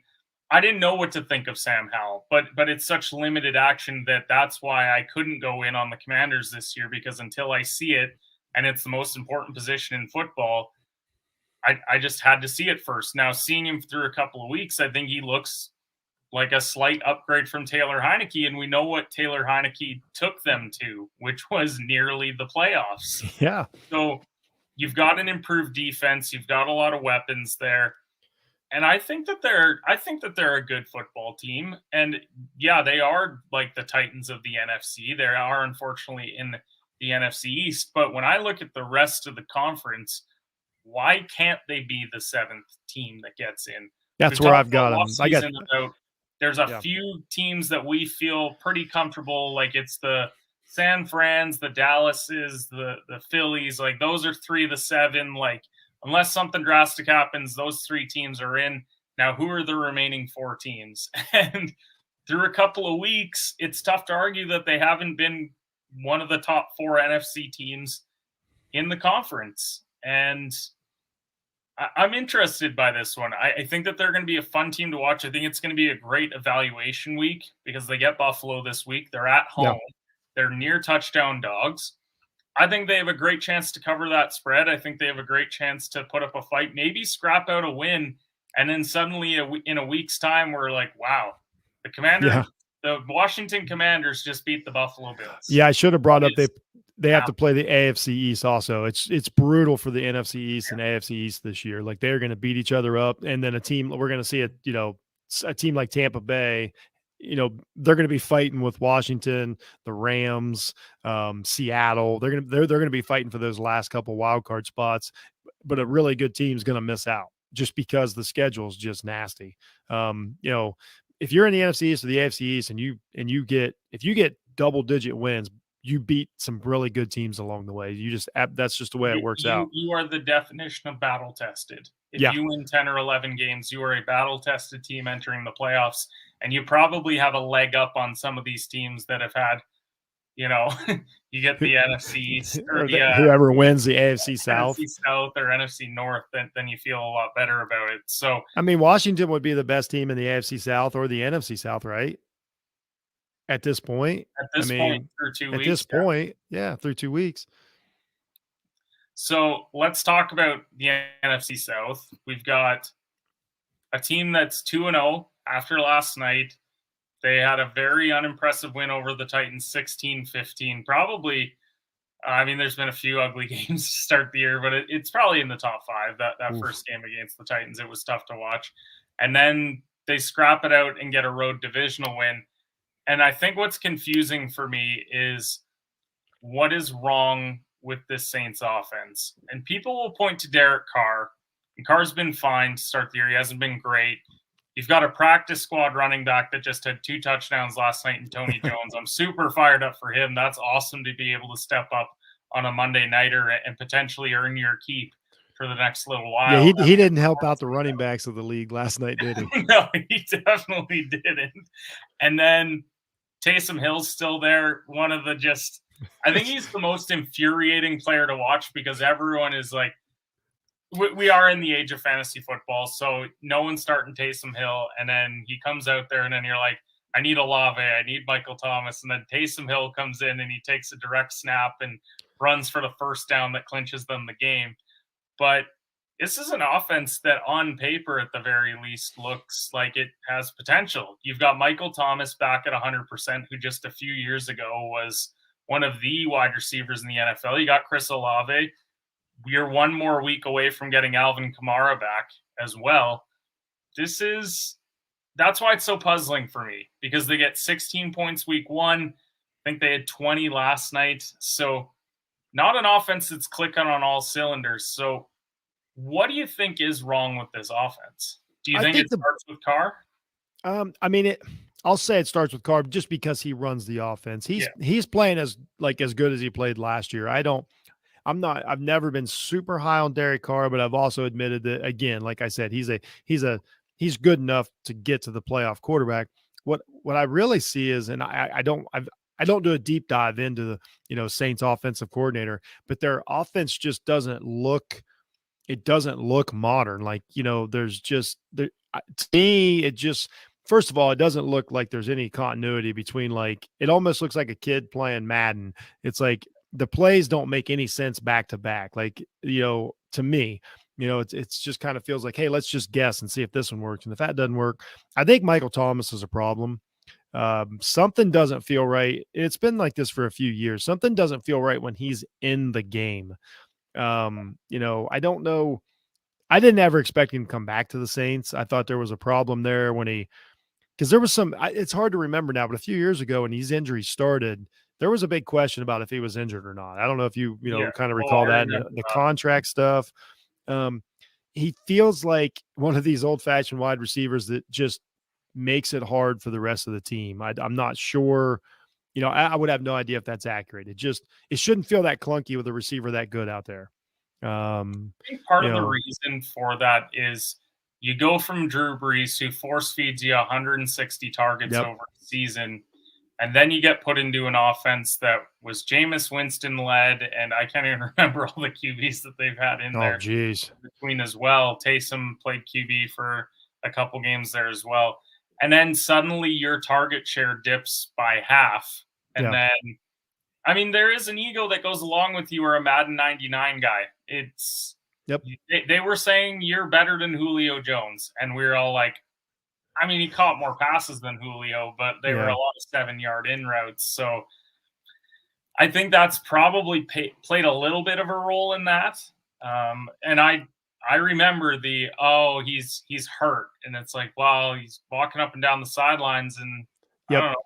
I didn't know what to think of Sam Howell, but it's such limited action that's why I couldn't go in on the Commanders this year, because until I see it, and it's the most important position in football, I just had to see it first. Now, seeing him through a couple of weeks, I think he looks like a slight upgrade from Taylor Heineke, and we know what Taylor Heineke took them to, which was nearly the playoffs. Yeah. So you've got an improved defense, you've got a lot of weapons there. And I think that they're a good football team. And yeah, they are like the Titans of the NFC. They are unfortunately in the NFC East. But when I look at the rest of the conference, why can't they be the seventh team that gets in? That's We've where talked I've got all them. I got season about there's a Yeah. few teams that we feel pretty comfortable, like it's the San Frans, the Dallases, the Phillies. Like those are 3 of the 7. Like unless something drastic happens, those 3 teams are in. Now, who are the remaining 4 teams? And through a couple of weeks, it's tough to argue that they haven't been one of the top 4 NFC teams in the conference. And I'm interested by this one. I think that they're going to be a fun team to watch. I think it's going to be a great evaluation week because they get Buffalo this week. They're at home. Yeah. They're near touchdown dogs. I think they have a great chance to cover that spread. I think they have a great chance to put up a fight, maybe scrap out a win. And then suddenly in a week's time, we're like, wow, the Washington Commanders just beat the Buffalo Bills. Yeah, I should have brought up they have to play the AFC East also. It's brutal for the NFC East and AFC East this year. Like they're going to beat each other up, and then we're going to see a team like Tampa Bay. They're going to be fighting with Washington, the Rams, Seattle. They're going to be fighting for those last couple wild card spots. But a really good team is going to miss out just because the schedule is just nasty. If you're in the NFC East or the AFC East and you get double digit wins, you beat some really good teams along the way. That's just the way it works out. You are the definition of battle tested. If you win 10 or 11 games, you are a battle tested team entering the playoffs, and you probably have a leg up on some of these teams that have had, you get the NFC East or whoever wins the AFC South, NFC South or NFC North, then you feel a lot better about it. So, I mean, Washington would be the best team in the AFC South or the NFC South, right? At this point, through 2 weeks. Through 2 weeks. So let's talk about the NFC South. We've got a team that's 2-0 after last night. They had a very unimpressive win over the Titans, 16-15. Probably, there's been a few ugly games to start the year, but it's probably in the top 5. That first game against the Titans, it was tough to watch. And then they scrap it out and get a road divisional win. And I think what's confusing for me is what is wrong with this Saints offense. And people will point to Derek Carr. And Carr's been fine to start the year. He hasn't been great. You've got a practice squad running back that just had 2 touchdowns last night in Tony Jones. I'm super fired up for him. That's awesome to be able to step up on a Monday nighter and potentially earn your keep for the next little while. Yeah, he didn't help out the running backs of the league last night, did he? No, he definitely didn't. And then Taysom Hill's still there. I think he's the most infuriating player to watch because everyone is like, we are in the age of fantasy football, so no one's starting Taysom Hill, and then he comes out there, and then you're like, I need Olave, I need Michael Thomas, and then Taysom Hill comes in and he takes a direct snap and runs for the first down that clinches them the game. But this is an offense that on paper, at the very least, looks like it has potential. You've got Michael Thomas back at 100%, who just a few years ago was one of the wide receivers in the NFL. You got Chris Olave. You're one more week away from getting Alvin Kamara back as well. That's why it's so puzzling for me, because they get 16 points week 1. I think they had 20 last night. So not an offense that's clicking on all cylinders. So what do you think is wrong with this offense? Do you think it starts with Carr? I'll say it starts with Carr just because he runs the offense. He's playing as good as he played last year. I've never been super high on Derek Carr, but I've also admitted that, again, like I said, he's good enough to get to the playoff quarterback. What I really see is, and I don't do a deep dive into the Saints offensive coordinator, but their offense just doesn't look modern. To me, first of all, it doesn't look like there's any continuity between, it almost looks like a kid playing Madden. It's like the plays don't make any sense back to back. To me, It's just kind of feels like, hey, let's just guess and see if this one works. And if that doesn't work, I think Michael Thomas is a problem. Something doesn't feel right. It's been like this for a few years. Something doesn't feel right when he's in the game. I don't know. I didn't ever expect him to come back to the Saints. I thought there was a problem there because there was it's hard to remember now, but a few years ago when these injuries started, there was a big question about if he was injured or not. I don't know if Yeah. kind of Oh, recall I that, and remember the that. contract stuff. Um, he feels like one of these old fashioned wide receivers that just makes it hard for the rest of the team. I'm not sure. I would have no idea if that's accurate. It shouldn't feel that clunky with a receiver that good out there. I think part You of the know, reason for that is you go from Drew Brees, who force feeds you 160 targets yep. over the season, and then you get put into an offense that was Jameis Winston led, and I can't even remember all the QBs that they've had in Oh, there geez. between as well. Taysom played QB for a couple games there as well. And then suddenly your target share dips by half. And Yeah. then, I mean, there is an ego that goes along with you or a Madden 99 guy. Yep. They were saying you're better than Julio Jones. And we are all like, I mean, he caught more passes than Julio, but they were a Yeah. lot of 7-yard in routes. So I think that's probably played a little bit of a role in that. And I remember he's hurt, and it's like, well, he's walking up and down the sidelines, and I Yep. don't know,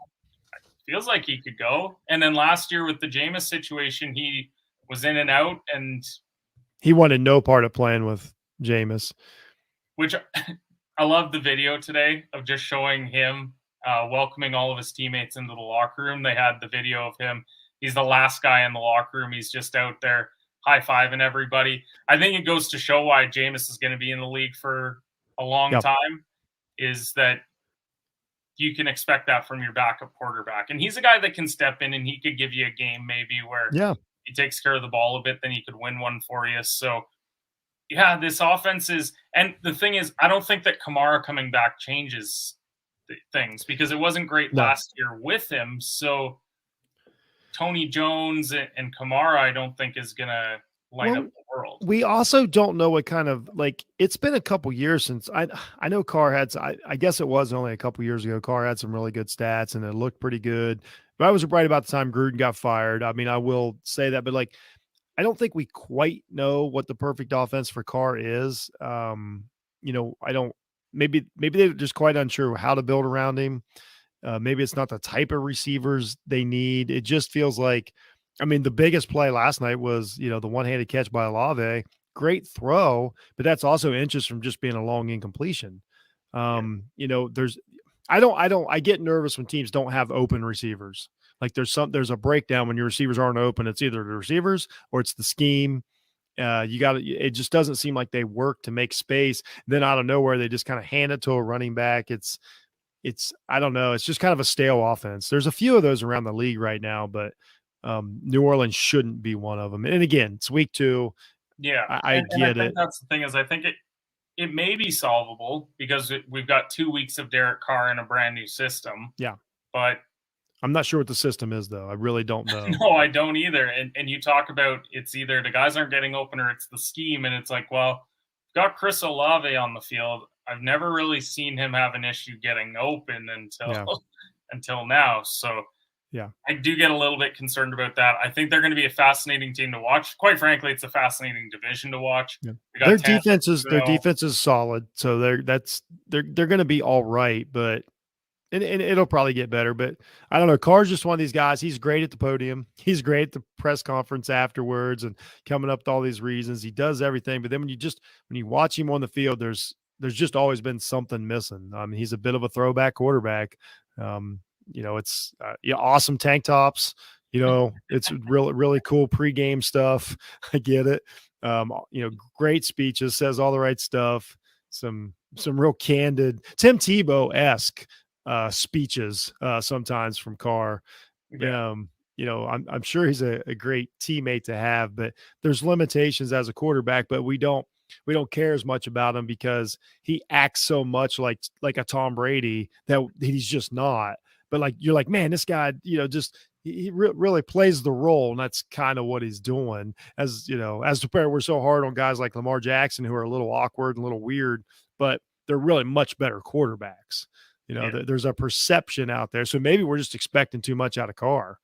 feels like he could go. And then last year with the Jameis situation, he was in and out, and He wanted no part of playing with Jameis. which I love the video today of just showing him welcoming all of his teammates into the locker room. They had the video of him. He's the last guy in the locker room. He's just out there high-fiving everybody. I think it goes to show why Jameis is going to be in the league for a long Yep. time, is that you can expect that from your backup quarterback. And he's a guy that can step in and he could give you a game maybe where Yeah. he takes care of the ball a bit, then he could win one for you. So yeah, this offense is, and the thing is, I don't think that Kamara coming back changes things because it wasn't great No. last year with him. So Tony Jones and Kamara, I don't think is going to light up the world. We also don't know what kind of, like, it's been a couple years since I know Carr had, I guess it was only a couple years ago. Carr had some really good stats and it looked pretty good, but I was right about the time Gruden got fired. I mean, I will say that, but like, I don't think we quite know what the perfect offense for Carr is. I don't, maybe they're just quite unsure how to build around him. Maybe it's not the type of receivers they need. It just feels like, I mean, the biggest play last night was, the one-handed catch by Olave. Great throw, but that's also inches from just being a long incompletion. I get nervous when teams don't have open receivers. Like there's a breakdown when your receivers aren't open. It's either the receivers or it's the scheme. It just doesn't seem like they work to make space. Then out of nowhere, they just kind of hand it to a running back. I don't know. It's just kind of a stale offense. There's a few of those around the league right now, but New Orleans shouldn't be one of them. And again, it's week 2. Yeah. I And I get think it. that's the thing is I think it may be solvable because we've got 2 weeks of Derek Carr in a brand new system. Yeah. But I'm not sure what the system is, though. I really don't know. no, I don't either. And you talk about it's either the guys aren't getting open or it's the scheme. And it's like, well, got Chris Olave on the field. I've never really seen him have an issue getting open until now. So yeah, I do get a little bit concerned about that. I think they're going to be a fascinating team to watch. Quite frankly, it's a fascinating division to watch. yeah. Their defense is solid, so they're going to be all right, but and it'll probably get better. But I don't know. Carr's just one of these guys. He's great at the podium. He's great at the press conference afterwards and coming up with all these reasons. He does everything, but then when you watch him on the field, there's just always been something missing. I mean, he's a bit of a throwback quarterback. It's awesome tank tops. It's really, really cool pregame stuff. I get it. Great speeches, says all the right stuff. Some real candid Tim Tebow-esque speeches sometimes from Carr. Yeah. I'm sure he's a great teammate to have, but there's limitations as a quarterback, but we don't care as much about him because he acts so much like a Tom Brady that he's just not. But like, you're like, man, this guy, he really plays the role, and that's kind of what he's doing. As you know, as the player, we're so hard on guys like Lamar Jackson who are a little awkward and a little weird, but they're really much better quarterbacks. You know, there's a perception out there, so maybe we're just expecting too much out of Carr.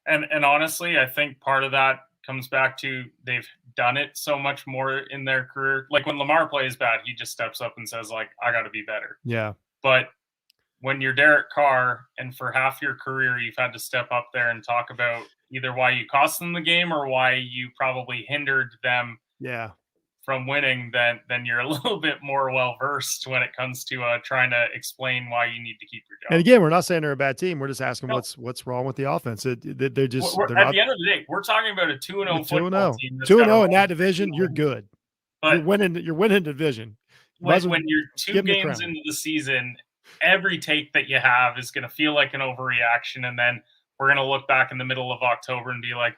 And honestly, I think part of that comes back to they've done it so much more in their career. Like when Lamar plays bad, he just steps up and says, like, I got to be better. Yeah. But when you're Derek Carr and for half your career, you've had to step up there and talk about either why you cost them the game or why you probably hindered them from winning, then you're a little bit more well-versed when it comes to trying to explain why you need to keep your job. And again, we're not saying they're a bad team. We're just asking what's wrong with the offense. They're just at the end of the day, we're talking about a 2-0 football team. 2-0 in that division, you're good. But you're winning division. When you're 2 games into the season, every take that you have is going to feel like an overreaction, and then we're going to look back in the middle of October and be like,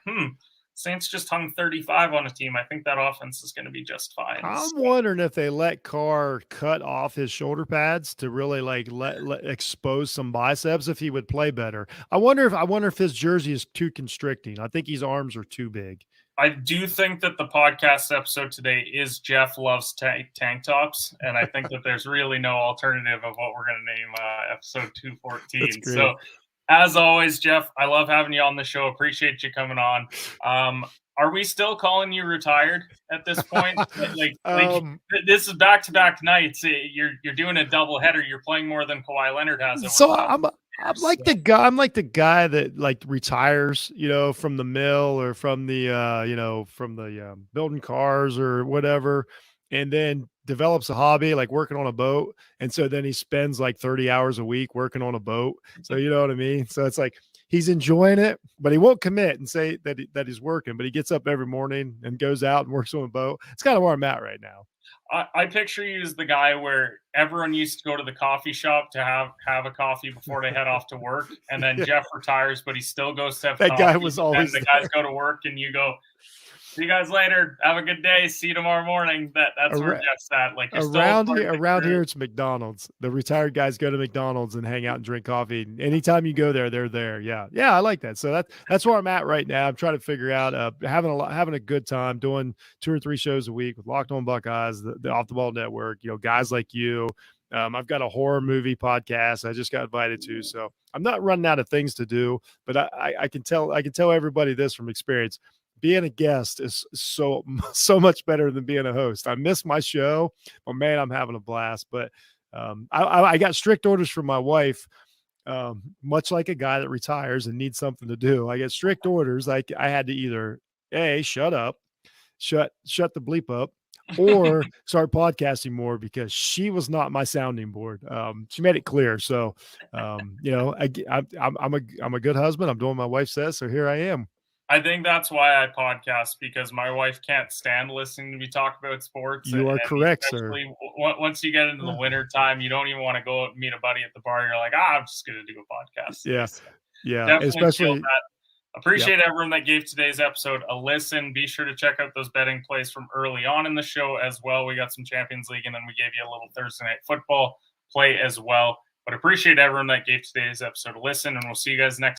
Saints just hung 35 on a team. I think that offense is going to be just fine. I'm wondering if they let Carr cut off his shoulder pads to really like let expose some biceps, if he would play better. I wonder if his jersey is too constricting. I think his arms are too big. I do think that the podcast episode today is Jeff loves tank tops, and I think that there's really no alternative of what we're going to name episode 214. So, as always, Jeff, I love having you on the show. Appreciate you coming on. Are we still calling you retired at this point? This is back-to-back nights. You're doing a double header. You're playing more than Kawhi Leonard has. So I'm like the guy that like retires, you know, from the mill or from the building cars or whatever, and then develops a hobby like working on a boat. And so then he spends like 30 hours a week working on a boat. So you know what I mean? So it's like he's enjoying it, but he won't commit and say that he's working, but he gets up every morning and goes out and works on a boat. It's kind of where I'm at right now. I picture you as the guy where everyone used to go to the coffee shop to have a coffee before they head off to work. And then Jeff retires, but he still goes to have that coffee. Guy was always the guys go to work and you go, see you guys later. Have a good day. See you tomorrow morning. That's where Jeff's at. Like around here, it's McDonald's. The retired guys go to McDonald's and hang out and drink coffee. Anytime you go there, they're there. Yeah, I like that. So that's where I'm at right now. I'm trying to figure out having a good time doing 2 or 3 shows a week with Locked On Buckeyes, the Off the Ball Network. You know, guys like you. I've got a horror movie podcast I just got invited to, so I'm not running out of things to do. But I can tell everybody this from experience. Being a guest is so much better than being a host. I miss my show, but man, I'm having a blast. But I got strict orders from my wife, much like a guy that retires and needs something to do. I get strict orders. I had to either shut up, shut the bleep up, or start podcasting more, because she was not my sounding board. She made it clear. So, I'm a good husband. I'm doing what my wife says. So here I am. I think that's why I podcast, because my wife can't stand listening to me talk about sports. You are correct, sir. Once you get into the winter time, you don't even want to go and meet a buddy at the bar. You're like, I'm just going to do a podcast. Yeah. Definitely Especially. Appreciate everyone that gave today's episode a listen. Be sure to check out those betting plays from early on in the show as well. We got some Champions League, and then we gave you a little Thursday Night Football play as well. But appreciate everyone that gave today's episode a listen, and we'll see you guys next